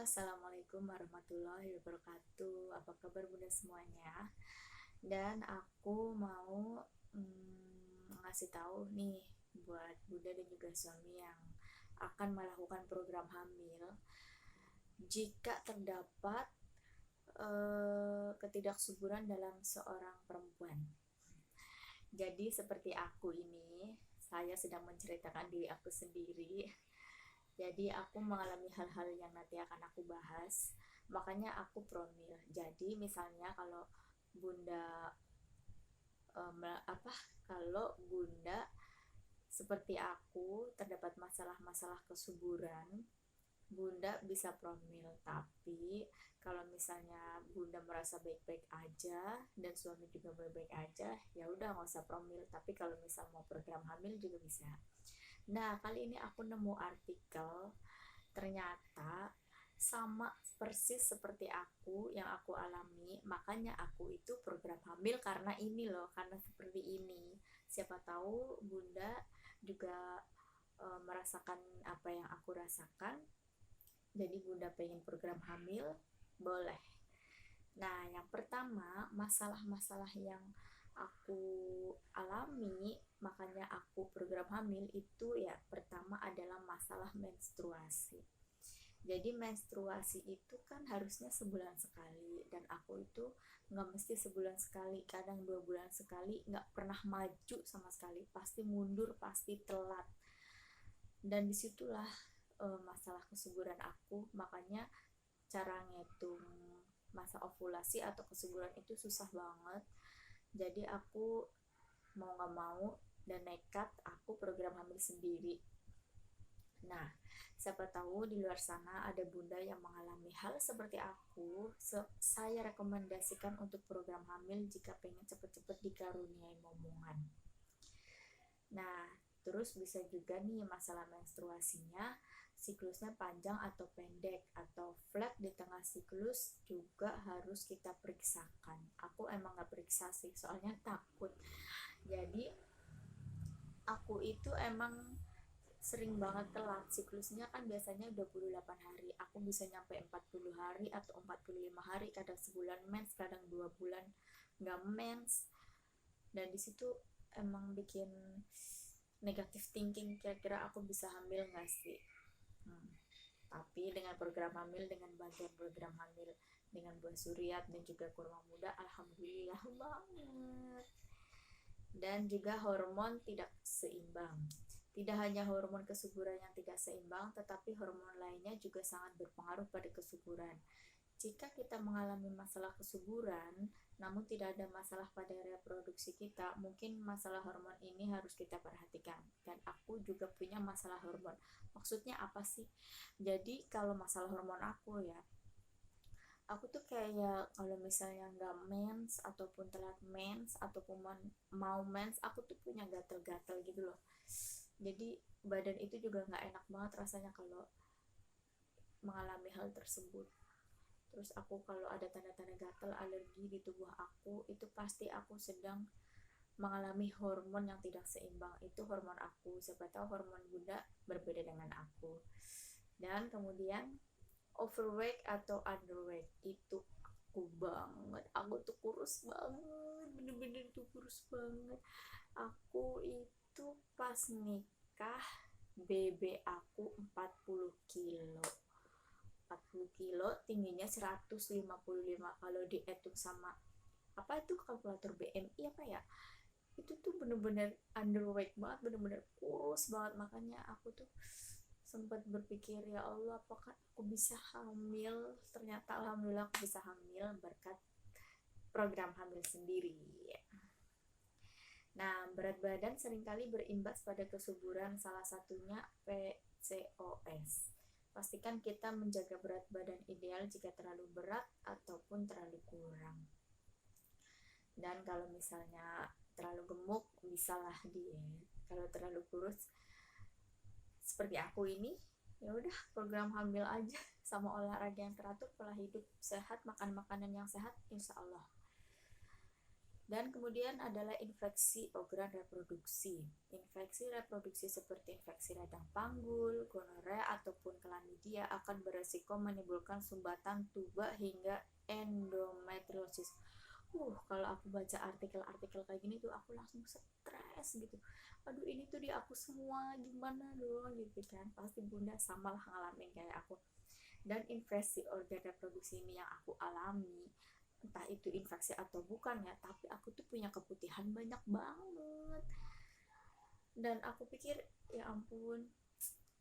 Assalamualaikum warahmatullahi wabarakatuh. Apa kabar Bunda semuanya? Dan aku mau ngasih tahu nih buat Bunda dan juga suami yang akan melakukan program hamil, jika terdapat ketidaksuburan dalam seorang perempuan. Jadi seperti aku ini, saya sedang menceritakan diri aku sendiri. Jadi aku mengalami hal-hal yang nanti akan aku bahas. Makanya aku promil. Jadi misalnya kalau Bunda apa kalau Bunda seperti aku terdapat masalah-masalah kesuburan, Bunda bisa promil. Tapi kalau misalnya Bunda merasa baik-baik aja dan suami juga baik-baik aja, ya udah nggak usah promil. Tapi kalau misal mau program hamil juga bisa. Nah, kali ini aku nemu artikel, ternyata sama persis seperti aku yang aku alami, makanya aku itu program hamil karena ini loh, karena seperti ini. Siapa tahu Bunda juga merasakan apa yang aku rasakan, jadi Bunda pengen program hamil, boleh. Nah, yang pertama, masalah-masalah yang aku alami, makanya aku program hamil itu ya pertama adalah masalah menstruasi. Jadi menstruasi itu kan harusnya sebulan sekali, dan aku itu nggak mesti sebulan sekali, kadang 2 bulan sekali, nggak pernah maju sama sekali, pasti mundur, pasti telat. Dan disitulah masalah kesuburan aku, makanya cara ngitung masa ovulasi atau kesuburan itu susah banget. Jadi aku mau nggak mau dan nekat aku program hamil sendiri. Nah, siapa tahu di luar sana ada bunda yang mengalami hal seperti aku. Saya rekomendasikan untuk program hamil jika pengen cepet-cepet dikaruniai momongan. Nah, terus bisa juga nih masalah menstruasinya, siklusnya panjang atau pendek, atau flat di tengah siklus juga harus kita periksakan. Aku emang gak periksa sih, soalnya takut. Jadi aku itu emang sering banget telat. Siklusnya kan biasanya 28 hari, aku bisa nyampe 40 hari atau 45 hari, kadang sebulan mens, kadang 2 bulan gak mens. Dan disitu emang bikin negatif thinking, kira-kira aku bisa hamil gak sih. Tapi dengan program hamil, dengan bantuan program hamil dengan buah suriat dan juga kurma muda, alhamdulillah banget. Dan juga hormon tidak seimbang. Tidak hanya hormon kesuburan yang tidak seimbang, tetapi hormon lainnya juga sangat berpengaruh pada kesuburan. Jika kita mengalami masalah kesuburan, namun tidak ada masalah pada reproduksi kita, mungkin masalah hormon ini harus kita perhatikan. Dan aku juga punya masalah hormon. Maksudnya apa sih? Jadi kalau masalah hormon aku ya, aku tuh kayak kalau misalnya nggak mens ataupun telat mens ataupun mau mens, aku tuh punya gatel-gatel gitu loh. Jadi badan itu juga nggak enak banget rasanya kalau mengalami hal tersebut. Terus aku kalau ada tanda-tanda gatal, alergi di tubuh aku, itu pasti aku sedang mengalami hormon yang tidak seimbang. Itu hormon aku, siapa tahu hormon bunda berbeda dengan aku. Dan kemudian overweight atau underweight, itu aku banget. Aku tuh kurus banget, bener-bener tuh kurus banget. Aku itu pas nikah BB aku 40 kilo. 40 kilo, tingginya 155. Kalau dihitung sama apa itu kalkulator BMI apa ya, itu tuh bener-bener underweight banget, bener-bener kurus banget. Makanya aku tuh sempat berpikir, ya Allah, apakah aku bisa hamil. Ternyata alhamdulillah aku bisa hamil berkat program hamil sendiri. Nah, berat badan seringkali berimbas pada kesuburan, salah satunya PCOS. Pastikan kita menjaga berat badan ideal jika terlalu berat ataupun terlalu kurang. Dan kalau misalnya terlalu gemuk, bisalah diet. Kalau terlalu kurus seperti aku ini, ya udah program hamil aja sama olahraga yang teratur, pola hidup sehat, makan makanan yang sehat, insya Allah. Dan kemudian adalah infeksi organ reproduksi. Infeksi reproduksi seperti infeksi radang panggul, gonorea, ataupun chlamydia akan beresiko menimbulkan sumbatan tuba hingga endometriosis. Kalau aku baca artikel-artikel kayak gini tuh aku langsung stres gitu. Aduh, ini tuh di aku semua, gimana dong gitu kan. Pasti bunda sama lah ngalamin kayak aku. Dan infeksi organ reproduksi ini yang aku alami, entah itu infeksi atau bukan ya, tapi aku tuh punya keputihan banyak banget. Dan aku pikir, ya ampun,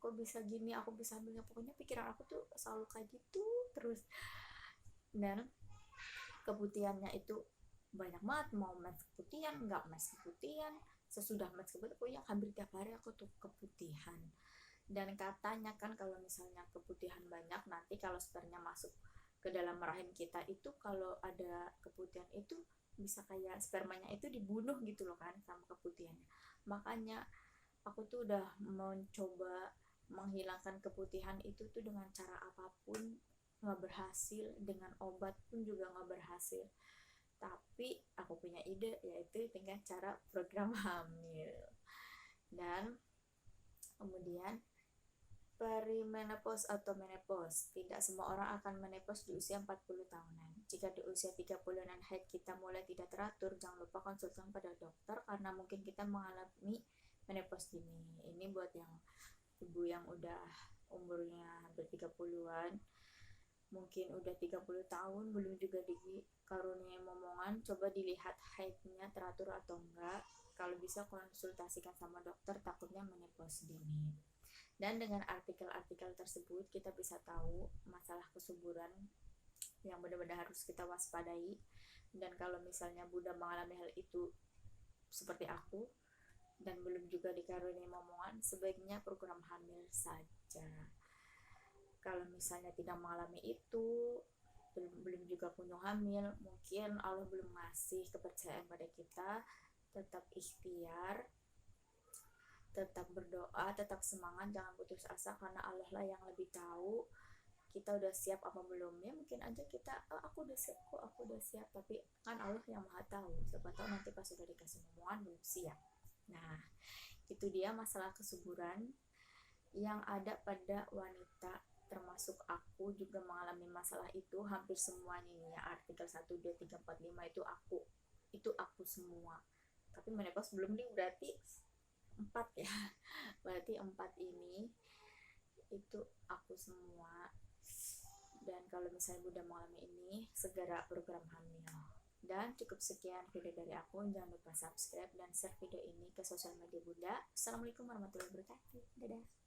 kok bisa gini, aku bisa hamilnya. Pokoknya pikiran aku tuh selalu kayak gitu terus. Dan keputihannya itu banyak banget, mau mens keputihan, nggak mens keputihan, sesudah mens keputihan, pokoknya hampir tiap hari aku tuh keputihan. Dan katanya kan kalau misalnya keputihan banyak, nanti kalau spermanya masuk ke dalam rahim kita itu, kalau ada keputihan itu bisa kayak spermanya itu dibunuh gitu loh kan sama keputihannya. Makanya aku tuh udah mencoba menghilangkan keputihan itu tuh dengan cara apapun nggak berhasil, dengan obat pun juga nggak berhasil. Tapi aku punya ide, yaitu dengan cara program hamil. Dan kemudian perimenopause atau menopause. Tidak semua orang akan menopause di usia 40 tahunan. Jika di usia 30-an haid kita mulai tidak teratur, jangan lupa konsultan pada dokter karena mungkin kita mengalami menopause dini. Ini buat yang ibu yang udah umurnya hampir 30-an, mungkin udah 30 tahun belum juga dikaruniai momongan, coba dilihat haidnya teratur atau enggak. Kalau bisa konsultasikan sama dokter, takutnya menopause dini. Dan dengan artikel-artikel tersebut kita bisa tahu masalah kesuburan yang benar-benar harus kita waspadai. Dan kalau misalnya bunda mengalami hal itu seperti aku dan belum juga dikaruniai momongan, sebaiknya program hamil saja. Kalau misalnya tidak mengalami itu, belum juga kunjung hamil, mungkin Allah belum ngasih kepercayaan pada kita. Tetap ikhtiar, tetap berdoa, tetap semangat, jangan putus asa karena Allah lah yang lebih tahu kita udah siap apa belum. Ya mungkin aja kita, aku udah siap kok, aku udah siap, tapi kan Allah yang maha tahu. Siapa tahu nanti pas udah dikasih omongan belum siap. Nah, itu dia masalah kesuburan yang ada pada wanita, termasuk aku juga mengalami masalah itu. Hampir semuanya nih ya, artikel 1, 2, 3, 4, 5 itu aku semua. Tapi menopause belum nih, berarti 4 ya. Berarti 4 ini itu aku semua. Dan kalau misalnya Bunda mengalami ini, segera program hamil. Dan cukup sekian video dari aku. Jangan lupa subscribe dan share video ini ke sosial media Bunda. Assalamualaikum warahmatullahi wabarakatuh. Dadah.